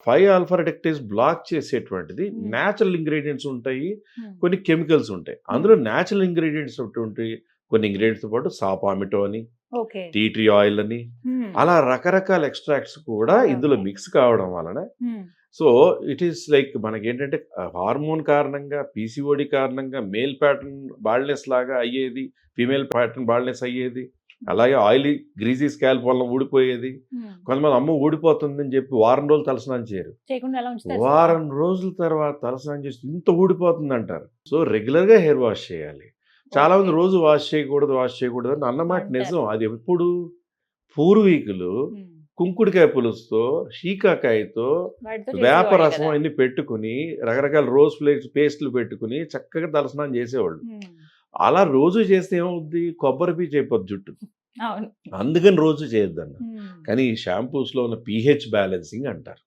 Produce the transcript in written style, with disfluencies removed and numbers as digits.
5 alpha రెడక్టేస్ black చేసేటువంటిది హ్మ్. Natural ingredients ఉంటాయి. హ్మ్. కొన్ని కెమికల్స్ ఉంటాయి. అందులో న్యాచురల్ ఇంగ్రీడియంట్స్ ఒకటి కొన్ని ఇంగ్రీడియంట్స్‌తో పాటు సాపామిటో అని, ఓకే. టీ ట్రీ ఆయిల్ అని హ్మ్. అలా రకరకాల ఎక్స్‌ట్రాక్ట్స్ కూడా ఓకే. ఇందులో ఓకే. మిక్స్ కావడం వలన హ్మ్. సో, ఇట్ ఈస్ లైక్ మనకేంటంటే హార్మోన్ కారణంగా, పీసీఓడీ కారణంగా మేల్ ప్యాటర్న్ బాల్డ్‌నెస్ లాగా అయ్యేది. ఫీమేల్ ప్యాటర్న్ బాల్డ్‌నెస్ అయ్యేది. అలాగే ఆయిలీ గ్రీజీ స్కాల్ప్ వలన ఊడిపోయేది. హ్మ్. కొంతమంది అమ్మో! ఊడిపోతుందని చెప్పి వారం రోజులు తలస్నానం చేయరు. చేయకుండా అలా ఉంచుతారు సార్. వారం రోజుల తర్వాత తలస్నానం చేస్తే ఇంత ఊడిపోతుందంటారు. సో, రెగ్యులర్‌గా హెయిర్ వాష్ చేయాలి. చాలామంది ఓకే. రోజు వాష్ చేయకూడదు అని అన్నమాట అంటారు. నిజం. అది ఎప్పుడు పూర్వీకులు హ్మ్. కుంకుడుకాయ పులుసుతో, షీకాకాయతో, వాటితో వేప చేసేవాళ్ళు రసం కదా! అన్ని పెట్టుకొని, రకరకాల రోజ్ ఫ్లేక్స్ పేస్టులు పెట్టుకొని చక్కగా తలస్నానం చేసేవాళ్ళు. హ్మ్. అలా రోజు చేస్తే ఏమవుద్ది? కొబ్బరి పీచు అయిపోద్ది జుట్టు. అవును. అందుకని రోజు చేయొద్దన్నారు. హ్మ్. కానీ ఈ షాంపూస్‌లో ఉన్న పీహెచ్ బ్యాలెన్సింగ్ అంటారు.